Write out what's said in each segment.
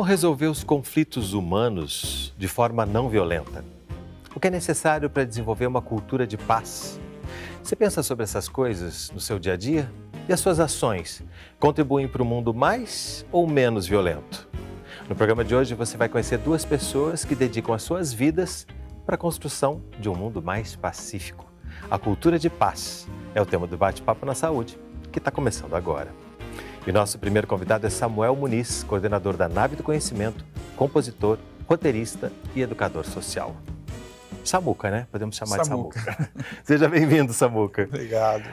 resolver os conflitos humanos de forma não violenta? O que é necessário para desenvolver uma cultura de paz? Você pensa sobre essas coisas no seu dia a dia? E as suas ações contribuem para um mundo mais ou menos violento? No programa de hoje você vai conhecer duas pessoas que dedicam as suas vidas para a construção de um mundo mais pacífico. A cultura de paz é o tema do Bate-Papo na Saúde, que está começando agora. E nosso primeiro convidado é Samuel Muniz, coordenador da Nave do Conhecimento, compositor, roteirista e educador social. Samuca, né? Podemos chamar de Samuca. Seja bem-vindo, Samuca. Obrigado.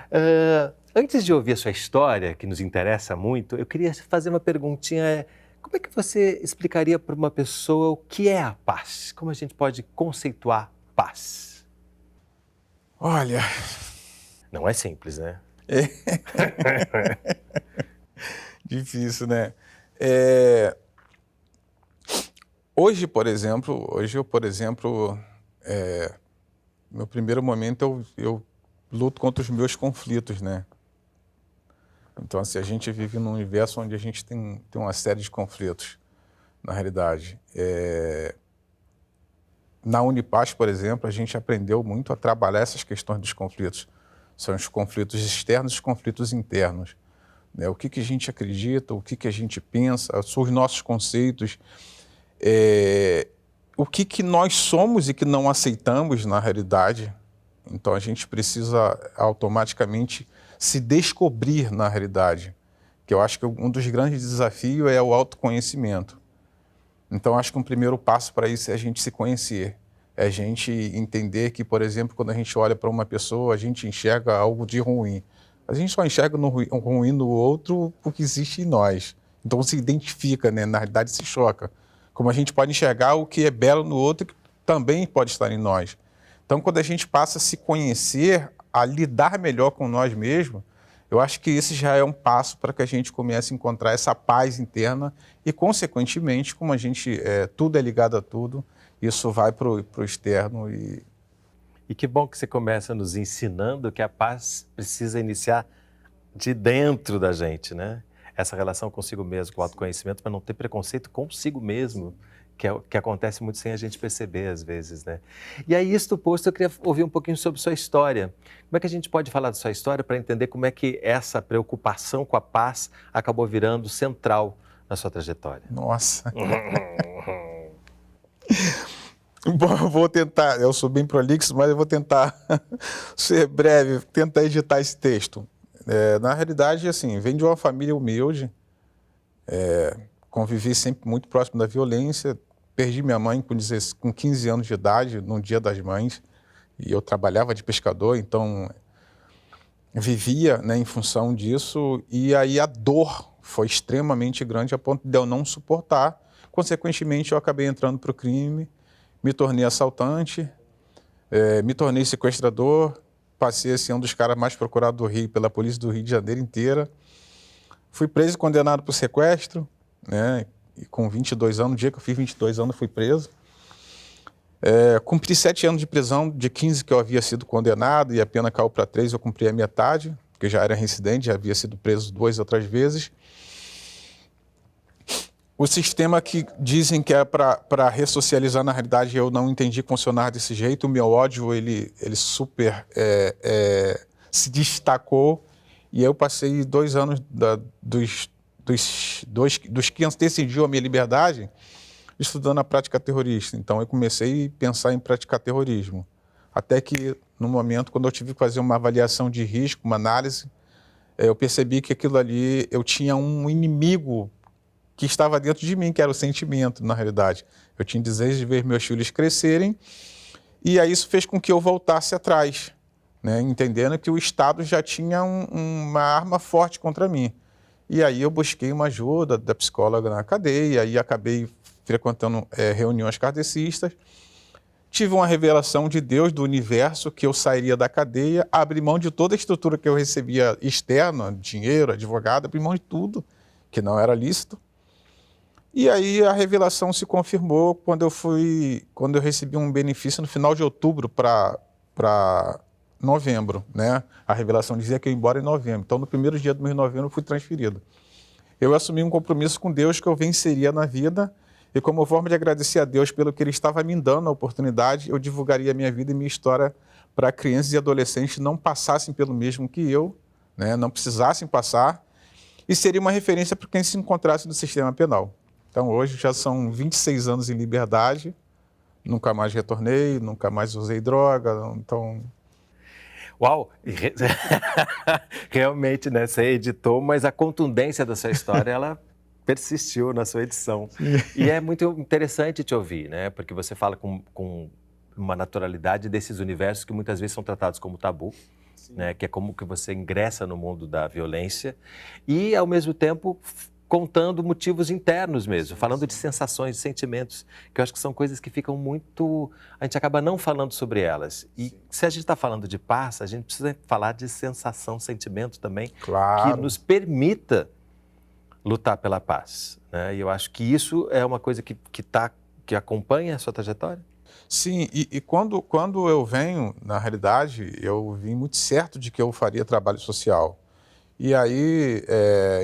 Antes de ouvir a sua história, que nos interessa muito, eu queria fazer uma perguntinha. Como é que você explicaria para uma pessoa o que é a paz? Como a gente pode conceituar paz? Olha... Não é simples, né? Difícil, né? Hoje, por exemplo, meu primeiro momento eu luto contra os meus conflitos, né? Então, assim, a gente vive num universo onde a gente tem uma série de conflitos, na realidade. Na Unipaz, por exemplo, a gente aprendeu muito a trabalhar essas questões dos conflitos. São os conflitos externos e os conflitos internos. Né? O que a gente acredita, o que a gente pensa, são os nossos conceitos, o que nós somos e que não aceitamos na realidade. Então a gente precisa automaticamente se descobrir na realidade, que eu acho que um dos grandes desafios é o autoconhecimento. Então acho que um primeiro passo para isso é a gente se conhecer, é a gente entender que, por exemplo, quando a gente olha para uma pessoa, a gente enxerga algo de ruim. A gente só enxerga o ruim no outro porque existe em nós. Então se identifica, né? Na realidade se choca. Como a gente pode enxergar o que é belo no outro, que também pode estar em nós. Então quando a gente passa a se conhecer, a lidar melhor com nós mesmos, eu acho que esse já é um passo para que a gente comece a encontrar essa paz interna e, consequentemente, como a gente, tudo é ligado a tudo, isso vai para o externo. E que bom que você começa nos ensinando que a paz precisa iniciar de dentro da gente, né? Essa relação consigo mesmo, com o autoconhecimento, para não ter preconceito consigo mesmo, que é o que acontece muito sem a gente perceber às vezes, né? E aí, isto posto, eu queria ouvir um pouquinho sobre sua história. Como é que a gente pode falar da sua história para entender como é que essa preocupação com a paz acabou virando central na sua trajetória? Nossa! Bom, eu vou tentar, eu sou bem prolixo, mas eu vou tentar ser breve, tentar editar esse texto. Na realidade, assim, vem de uma família humilde, convivi sempre muito próximo da violência, perdi minha mãe com 15 anos de idade, no Dia das Mães, e eu trabalhava de pescador, então vivia, né, em função disso, e aí a dor foi extremamente grande a ponto de eu não suportar. Consequentemente, eu acabei entrando para o crime, me tornei assaltante, me tornei sequestrador, passei a ser um dos caras mais procurados do Rio, pela polícia do Rio de Janeiro inteira. Fui preso e condenado por sequestro, né? E com 22 anos, no dia que eu fiz 22 anos, fui preso. Cumpri 7 anos de prisão, de 15 que eu havia sido condenado, e a pena caiu para 3, eu cumpri a metade, porque eu já era reincidente, já havia sido preso 2 outras vezes. O sistema que dizem que é para ressocializar, na realidade, eu não entendi funcionar desse jeito. O meu ódio, ele super se destacou. E eu passei 2 anos dos que antecediam a minha liberdade estudando a prática terrorista. Então, eu comecei a pensar em praticar terrorismo. Até que, no momento, quando eu tive que fazer uma avaliação de risco, uma análise, eu percebi que aquilo ali, eu tinha um inimigo que estava dentro de mim, que era o sentimento, na realidade. Eu tinha desejo de ver meus filhos crescerem, e aí isso fez com que eu voltasse atrás, né? Entendendo que o Estado já tinha uma arma forte contra mim. E aí eu busquei uma ajuda da psicóloga na cadeia, e acabei frequentando reuniões kardecistas. Tive uma revelação de Deus, do universo, que eu sairia da cadeia, abri mão de toda a estrutura que eu recebia externa, dinheiro, advogado, abri mão de tudo, que não era lícito. E aí a revelação se confirmou quando eu recebi um benefício no final de outubro para novembro, né? A revelação dizia que eu ia embora em novembro. Então, no primeiro dia do mês de novembro, eu fui transferido. eu assumi um compromisso com Deus que eu venceria na vida e como forma de agradecer a Deus pelo que Ele estava me dando a oportunidade, eu divulgaria a minha vida e minha história para crianças e adolescentes não passassem pelo mesmo que eu, né, não precisassem passar, e seria uma referência para quem se encontrasse no sistema penal. Então, hoje já são 26 anos em liberdade, nunca mais retornei, nunca mais usei droga, então... Uau! Realmente, né? Você editou, mas a contundência da sua história, ela persistiu na sua edição. E é muito interessante te ouvir, né? Porque você fala com uma naturalidade desses universos que muitas vezes são tratados como tabu, né? Que é como que você ingressa no mundo da violência e, ao mesmo tempo, contando motivos internos mesmo, falando de sensações, de sentimentos, que eu acho que são coisas que ficam muito... A gente acaba não falando sobre elas. E se a gente está falando de paz, a gente precisa falar de sensação, sentimento também, Claro. que nos permita lutar pela paz, né? E eu acho que isso é uma coisa que acompanha a sua trajetória. Sim, e quando eu venho, na realidade, eu vim muito certo de que eu faria trabalho social. E aí,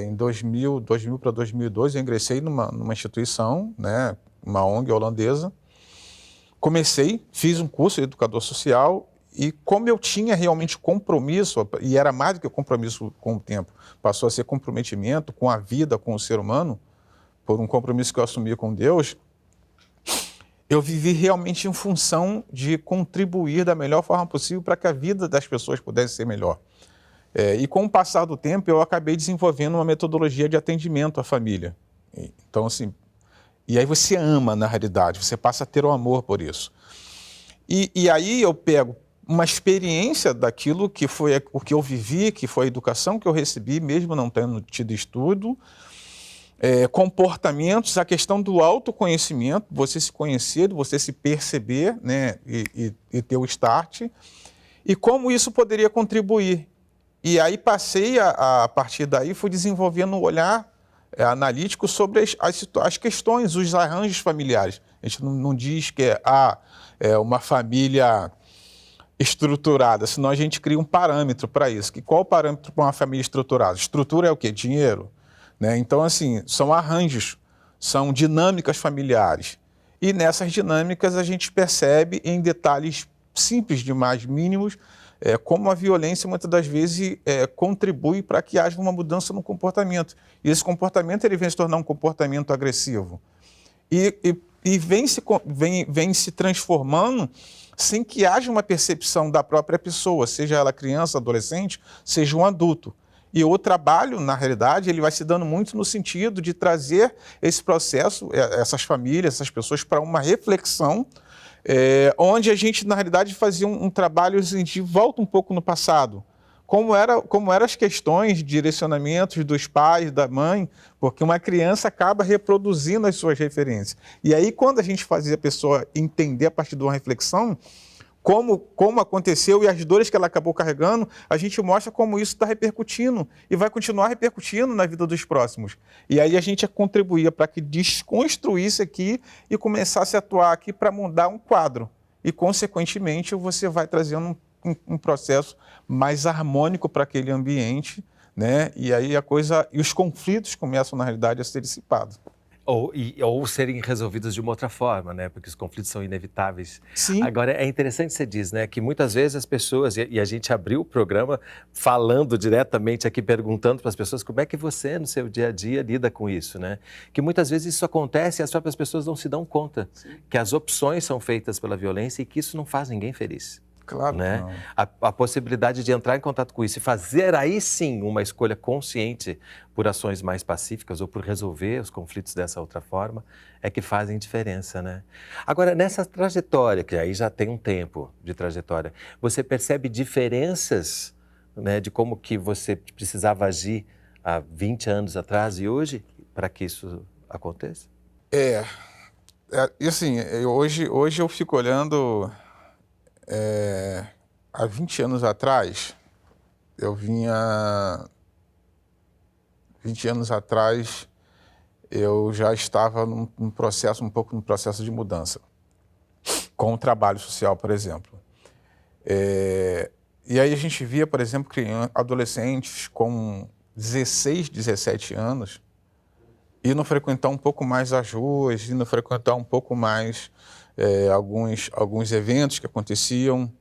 em 2000 para 2002, eu ingressei numa instituição, né, uma ONG holandesa. Fiz um curso de educador social e como eu tinha realmente compromisso, e era mais do que compromisso com o tempo, passou a ser comprometimento com a vida, com o ser humano, por um compromisso que eu assumi com Deus, eu vivi realmente em função de contribuir da melhor forma possível para que a vida das pessoas pudesse ser melhor. E com o passar do tempo, eu acabei desenvolvendo uma metodologia de atendimento à família. Então, assim, e aí você ama, na realidade, você passa a ter o amor por isso. E aí eu pego uma experiência daquilo que foi o que eu vivi, que foi a educação que eu recebi, mesmo não tendo tido estudo, comportamentos, a questão do autoconhecimento, você se conhecer, você se perceber, né, e ter o start, e como isso poderia contribuir. E aí passei, a partir daí, fui desenvolvendo um olhar analítico sobre as questões, os arranjos familiares. A gente não diz que é uma família estruturada, senão a gente cria um parâmetro para isso. Qual o parâmetro para uma família estruturada? Estrutura é o quê? Dinheiro. Né? Então, assim, são arranjos, são dinâmicas familiares. E nessas dinâmicas a gente percebe em detalhes simples demais, mínimos, como a violência muitas das vezes contribui para que haja uma mudança no comportamento. E esse comportamento ele vem se tornar um comportamento agressivo. E vem se transformando sem que haja uma percepção da própria pessoa, seja ela criança, adolescente, seja um adulto. E o trabalho, na realidade, ele vai se dando muito no sentido de trazer esse processo, essas famílias, essas pessoas, para uma reflexão, onde a gente, na realidade, fazia um trabalho, a gente volta um pouco no passado. Como eram as questões, direcionamentos dos pais, da mãe, porque uma criança acaba reproduzindo as suas referências. E aí, quando a gente fazia a pessoa entender a partir de uma reflexão, como aconteceu e as dores que ela acabou carregando, a gente mostra como isso está repercutindo e vai continuar repercutindo na vida dos próximos. E aí a gente contribuía para que desconstruísse aqui e começasse a atuar aqui para mudar um quadro. E, consequentemente, você vai trazendo um processo mais harmônico para aquele ambiente, né? E aí e os conflitos começam, na realidade, a ser dissipados. Ou serem resolvidos de uma outra forma, né? Porque os conflitos são inevitáveis. Sim. Agora, é interessante você diz, né? Que muitas vezes as pessoas, e a gente abriu o programa falando diretamente aqui, perguntando para as pessoas como é que você, no seu dia a dia, lida com isso, né? Que muitas vezes isso acontece e as próprias pessoas não se dão conta. Sim. Que as opções são feitas pela violência e que isso não faz ninguém feliz. Claro, né? Não. A possibilidade de entrar em contato com isso e fazer aí sim uma escolha consciente por ações mais pacíficas ou por resolver os conflitos dessa outra forma é que fazem diferença, né? Agora, nessa trajetória, que aí já tem um tempo de trajetória, você percebe diferenças, né, de como que você precisava agir há 20 anos atrás e hoje para que isso aconteça? E assim, hoje eu fico olhando... há 20 anos atrás, 20 anos atrás, eu já estava num processo de mudança, com o trabalho social, por exemplo. E aí a gente via, por exemplo, adolescentes com 16, 17 anos, indo frequentar um pouco mais as ruas, indo frequentar um pouco mais alguns eventos que aconteciam.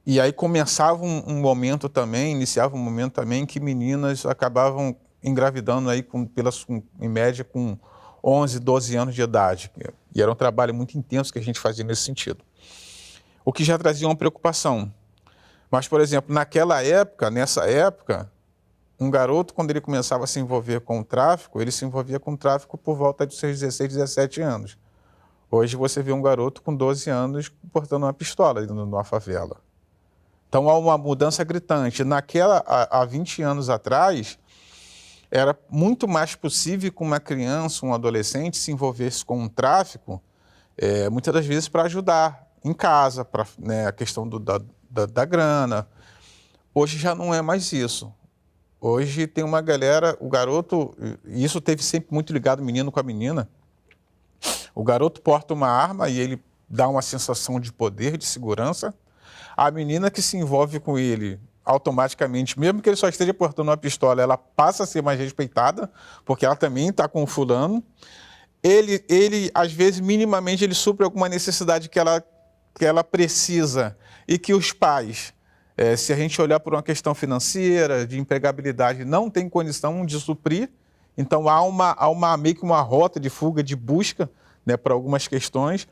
E aí começava um momento também, iniciava um momento também que meninas acabavam engravidando aí em média com 11, 12 anos de idade. E era um trabalho muito intenso que a gente fazia nesse sentido. O que já trazia uma preocupação. Mas, por exemplo, nessa época, um garoto, quando ele começava a se envolver com o tráfico, ele se envolvia com o tráfico por volta dos seus 16, 17 anos. Hoje você vê um garoto com 12 anos portando uma pistola dentro de uma favela. Então há uma mudança gritante. Há 20 anos atrás, era muito mais possível que uma criança, um adolescente se envolvesse com um tráfico, muitas das vezes para ajudar em casa, para a questão da grana. Hoje já não é mais isso. Hoje tem uma galera, o garoto, e isso teve sempre muito ligado menino com a menina, o garoto porta uma arma e ele dá uma sensação de poder, de segurança. A menina que se envolve com ele, automaticamente, mesmo que ele só esteja portando uma pistola, ela passa a ser mais respeitada, porque ela também está com o fulano. Ele, às vezes, minimamente, ele supre alguma necessidade que ela precisa e que os pais, se a gente olhar por uma questão financeira, de empregabilidade, não tem condição de suprir. Então, há meio que uma rota de fuga, de busca, né, para algumas questões.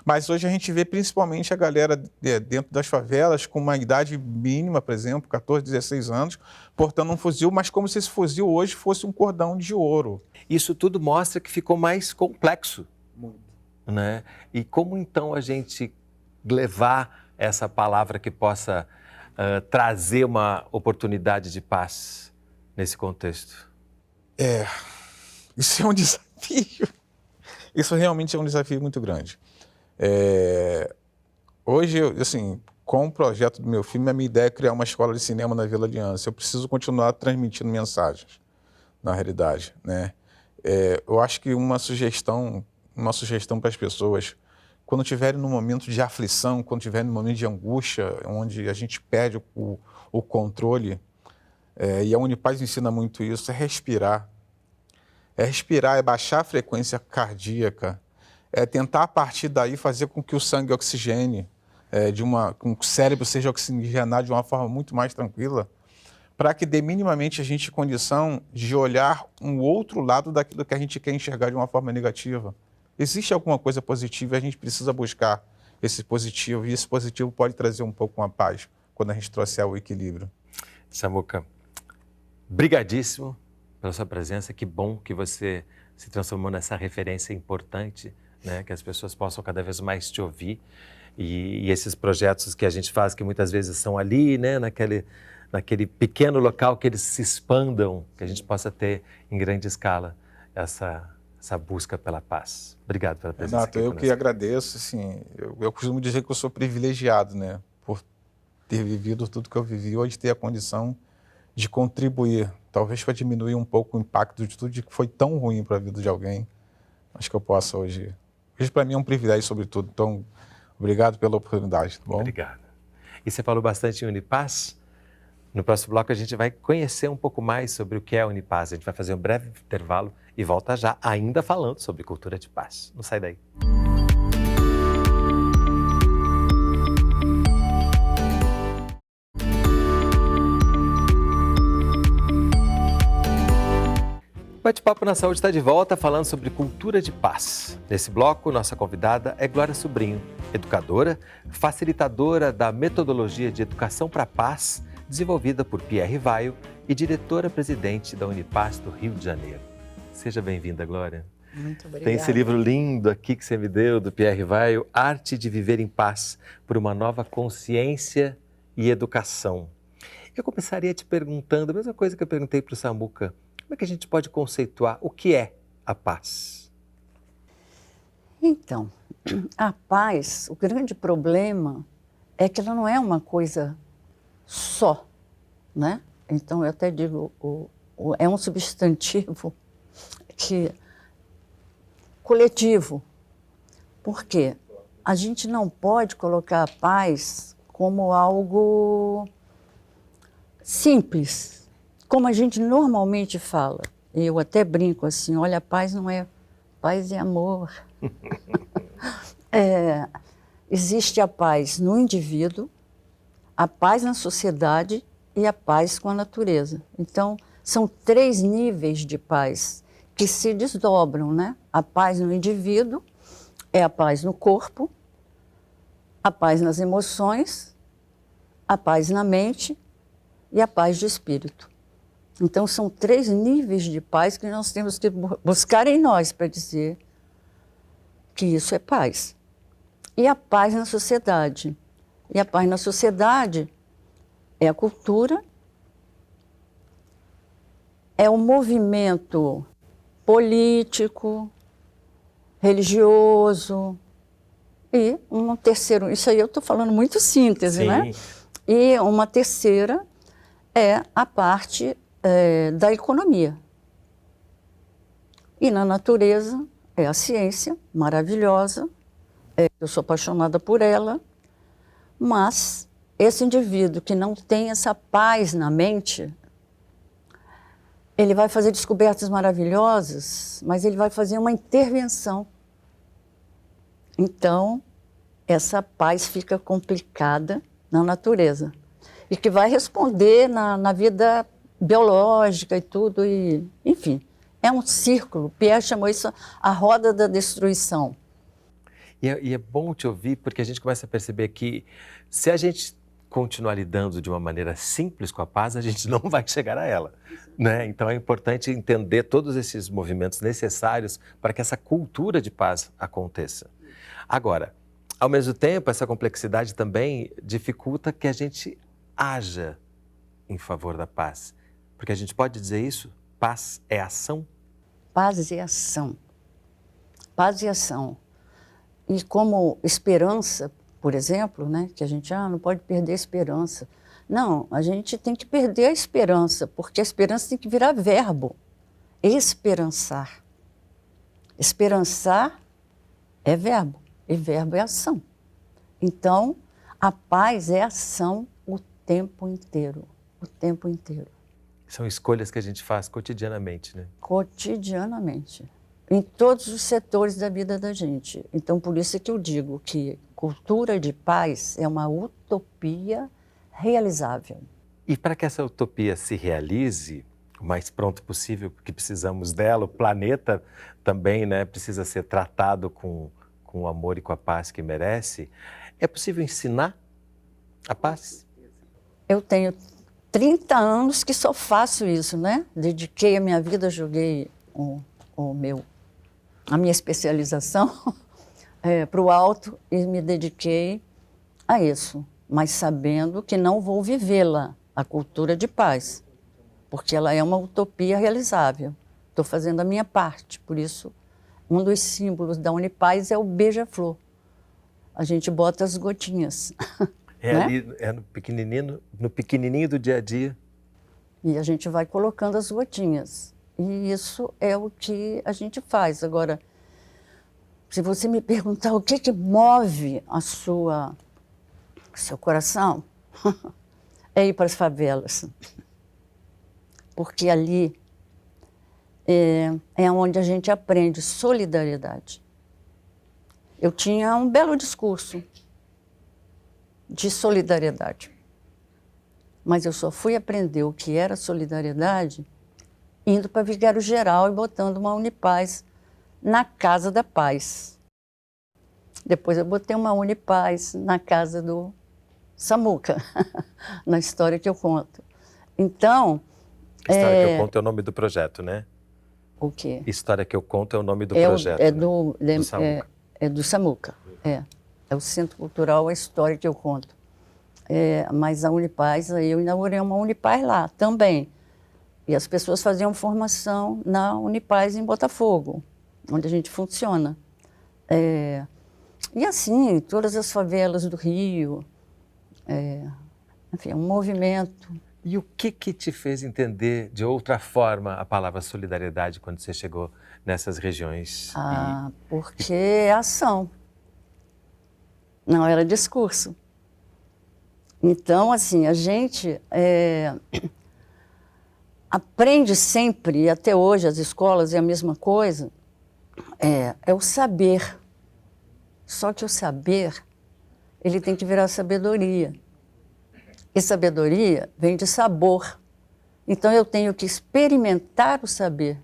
Mas hoje a gente vê principalmente a galera dentro das favelas com uma idade mínima, por exemplo, 14, 16 anos, portando um fuzil, mas como se esse fuzil hoje fosse um cordão de ouro. Isso tudo mostra que ficou mais complexo. Muito. Né? E como então a gente levar essa palavra que possa trazer uma oportunidade de paz nesse contexto? Isso é um desafio. Isso realmente é um desafio muito grande. Hoje, assim, com o projeto do meu filme, a minha ideia é criar uma escola de cinema na Vila Aliança. Eu preciso continuar transmitindo mensagens, na realidade, né? Eu acho que uma sugestão para as pessoas, quando estiverem num momento de aflição, quando estiverem num momento de angústia, onde a gente perde o controle, e a Unipaz ensina muito isso, é respirar. É respirar, é baixar a frequência cardíaca, é tentar a partir daí fazer com que o sangue oxigene, com que o cérebro seja oxigenado de uma forma muito mais tranquila, para que dê minimamente a gente condição de olhar um outro lado daquilo que a gente quer enxergar de uma forma negativa. Existe alguma coisa positiva e a gente precisa buscar esse positivo, e esse positivo pode trazer um pouco uma paz quando a gente trouxer o equilíbrio. Samuca, brigadíssimo pela sua presença, que bom que você se transformou nessa referência importante, né, que as pessoas possam cada vez mais te ouvir, e esses projetos que a gente faz, que muitas vezes são ali, né, naquele pequeno local, que eles se expandam, que a gente possa ter em grande escala essa busca pela paz. Obrigado pela presença. Renato, eu que agradeço, assim, eu costumo dizer que eu sou privilegiado, né, por ter vivido tudo que eu vivi, hoje ter a condição de contribuir, talvez para diminuir um pouco o impacto de tudo que foi tão ruim para a vida de alguém. Acho que eu posso hoje. Hoje, para mim, é um privilégio, sobretudo. Então, obrigado pela oportunidade, tá bom? Obrigado. E você falou bastante em Unipaz. No próximo bloco, a gente vai conhecer um pouco mais sobre o que é a Unipaz. A gente vai fazer um breve intervalo e volta já, ainda falando sobre cultura de paz. Não sai daí. Bate-Papo na Saúde está de volta falando sobre cultura de paz. Nesse bloco, nossa convidada é Glória Sobrinho, educadora, facilitadora da metodologia de educação para a paz, desenvolvida por Pierre Vaio e diretora-presidente da Unipaz do Rio de Janeiro. Seja bem-vinda, Glória. Muito obrigada. Tem esse livro lindo aqui que você me deu, do Pierre Vaio, Arte de Viver em Paz, por uma nova consciência e educação. Eu começaria te perguntando a mesma coisa que eu perguntei para o Samuca. Como é que a gente pode conceituar o que é a paz? Então, a paz, o grande problema é que ela não é uma coisa só, né? Então, eu até digo, é um substantivo coletivo. Por quê? A gente não pode colocar a paz como algo simples, como a gente normalmente fala. Eu até brinco assim, olha, paz não é... Paz é amor. Existe a paz no indivíduo, a paz na sociedade e a paz com a natureza. Então, são 3 níveis de paz que se desdobram, né? A paz no indivíduo é a paz no corpo, a paz nas emoções, a paz na mente e a paz do espírito. Então, são 3 níveis de paz que nós temos que buscar em nós para dizer que isso é paz. E a paz na sociedade. E a paz na sociedade é a cultura, é o movimento político, religioso e um terceiro, isso aí eu estou falando muito síntese, né? E uma terceira é a parte da economia. E na natureza é a ciência, maravilhosa, eu sou apaixonada por ela, mas esse indivíduo que não tem essa paz na mente, ele vai fazer descobertas maravilhosas, mas ele vai fazer uma intervenção. Então, essa paz fica complicada na natureza. E que vai responder na vida biológica e tudo, e, enfim. É um círculo. Pierre chamou isso a roda da destruição. E é bom te ouvir, porque a gente começa a perceber que se a gente continuar lidando de uma maneira simples com a paz, a gente não vai chegar a ela, né? Então é importante entender todos esses movimentos necessários para que essa cultura de paz aconteça. Agora, ao mesmo tempo, essa complexidade também dificulta que a gente haja em favor da paz. Porque a gente pode dizer isso? Paz é ação? Paz é ação. Paz e ação. E como esperança, por exemplo, né, que a gente não pode perder a esperança. Não, a gente tem que perder a esperança, porque a esperança tem que virar verbo. Esperançar. Esperançar é verbo, e verbo é ação. Então, a paz é ação o tempo inteiro, o tempo inteiro. São escolhas que a gente faz cotidianamente, né? Cotidianamente. Em todos os setores da vida da gente. Então, por isso é que eu digo que cultura de paz é uma utopia realizável. E para que essa utopia se realize o mais pronto possível, porque precisamos dela, o planeta também, né, precisa ser tratado com o amor e com a paz que merece, é possível ensinar a paz? Eu tenho 30 anos que só faço isso, né? Dediquei a minha vida, joguei a minha especialização para o alto e me dediquei a isso, mas sabendo que não vou vivê-la, a cultura de paz, porque ela é uma utopia realizável. Estou fazendo a minha parte, por isso um dos símbolos da Unipaz é o beija-flor. A gente bota as gotinhas. É, né? Ali, é no pequenininho do dia a dia. E a gente vai colocando as gotinhas. E isso é o que a gente faz. Agora, se você me perguntar o que move seu coração, é ir para as favelas. Porque ali é onde a gente aprende solidariedade. Eu tinha um belo discurso de solidariedade, mas eu só fui aprender o que era solidariedade indo para Vigário Geral e botando uma Unipaz na Casa da Paz. Depois eu botei uma Unipaz na casa do Samuca, na história que eu conto. Então... A história que eu conto é o nome do projeto, né? O quê? História que eu conto é o nome do projeto. Do Samuca. É do Samuca, É o Centro Cultural, a história que eu conto. Mas a Unipaz, eu inaugurei uma Unipaz lá também. E as pessoas faziam formação na Unipaz em Botafogo, onde a gente funciona. E assim, todas as favelas do Rio, enfim, é um movimento. E o que te fez entender de outra forma a palavra solidariedade quando você chegou nessas regiões? Porque é ação. Não era discurso. Então, assim, a gente... aprende sempre, e até hoje as escolas é a mesma coisa, é o saber. Só que o saber, ele tem que virar sabedoria. E sabedoria vem de sabor. Então eu tenho que experimentar o saber.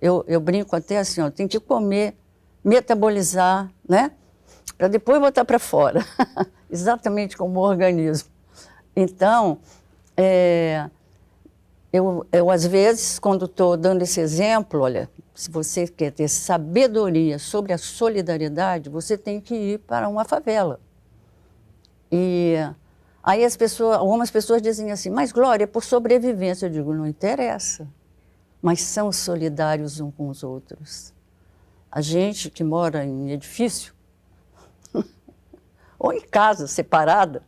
Eu brinco até assim, eu tenho que comer, metabolizar, né? Para depois botar para fora. Exatamente como o organismo. Então, eu às vezes, quando estou dando esse exemplo, olha, se você quer ter sabedoria sobre a solidariedade, você tem que ir para uma favela. E aí algumas pessoas dizem assim, mas Glória, é por sobrevivência. Eu digo, não interessa, mas são solidários uns com os outros. A gente que mora em edifício, ou em casa separada,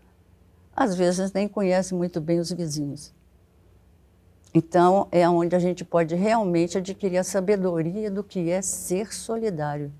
às vezes nem conhece muito bem os vizinhos. Então, é onde a gente pode realmente adquirir a sabedoria do que é ser solidário.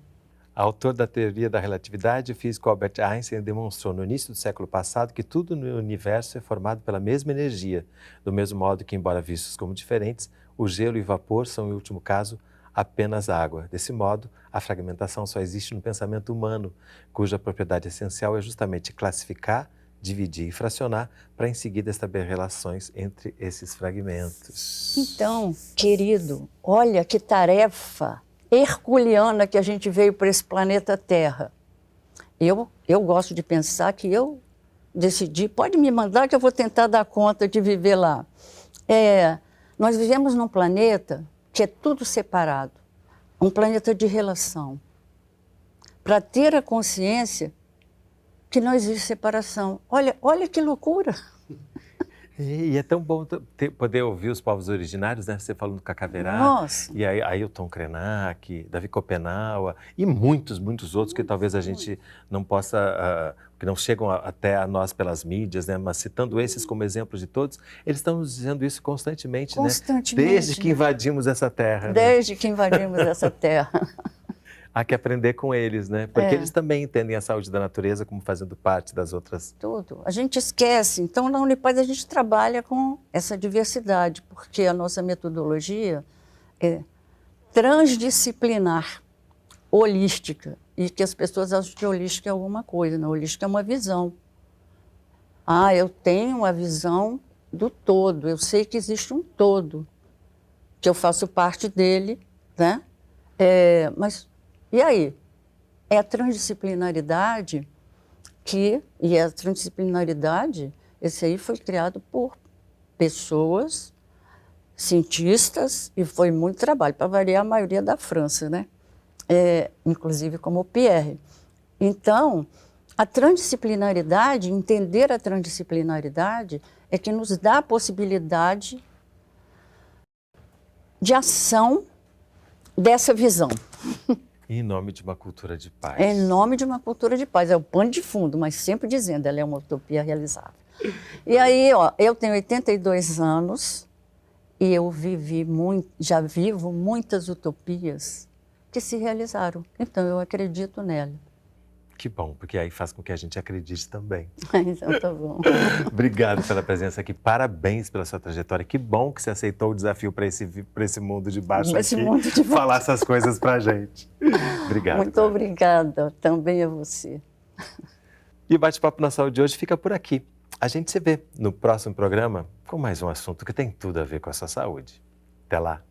Autor da teoria da relatividade, o físico Albert Einstein demonstrou no início do século passado que tudo no universo é formado pela mesma energia, do mesmo modo que, embora vistos como diferentes, o gelo e o vapor são, em último caso, apenas água. Desse modo, a fragmentação só existe no pensamento humano, cuja propriedade essencial é justamente classificar, dividir e fracionar, para em seguida estabelecer relações entre esses fragmentos. Então, querido, olha que tarefa herculeana que a gente veio para esse planeta Terra. Eu gosto de pensar que eu decidi, pode me mandar que eu vou tentar dar conta de viver lá. Nós vivemos num planeta que é tudo separado, um planeta de relação. Para ter a consciência que não existe separação. Olha que loucura! E é tão bom poder ouvir os povos originários, né? Você falando do Cacaverá, Nossa. e aí Ailton Krenak, Davi Copenaua e muitos outros que talvez a gente não possa, que não chegam até a nós pelas mídias, né? Mas citando esses como exemplos de todos, eles estão nos dizendo isso constantemente, né? Desde que invadimos essa terra. Desde que invadimos essa terra. Há que aprender com eles, né? Porque eles também entendem a saúde da natureza como fazendo parte das outras. Tudo. A gente esquece. Então, na Unipaz, a gente trabalha com essa diversidade, porque a nossa metodologia é transdisciplinar, holística, e que as pessoas acham que holística é alguma coisa. Não, holística é uma visão. Eu tenho uma visão do todo. Eu sei que existe um todo, que eu faço parte dele, né? Mas e aí? É a transdisciplinaridade esse aí foi criado por pessoas, cientistas, e foi muito trabalho, para variar a maioria da França, né? Inclusive como o Pierre. Então, a transdisciplinaridade, entender a transdisciplinaridade, é que nos dá a possibilidade de ação dessa visão. Em nome de uma cultura de paz. Em nome de uma cultura de paz. É o pano de fundo, mas sempre dizendo, ela é uma utopia realizável. E aí, eu tenho 82 anos e eu já vivo muitas utopias que se realizaram. Então, eu acredito nela. Que bom, porque aí faz com que a gente acredite também. Então, tá bom. Obrigado pela presença aqui, parabéns pela sua trajetória. Que bom que você aceitou o desafio para esse mundo de baixo aqui, falar essas coisas para a gente. Obrigado. Muito obrigada, também a você. E o Bate-Papo na Saúde de hoje fica por aqui. A gente se vê no próximo programa com mais um assunto que tem tudo a ver com a sua saúde. Até lá.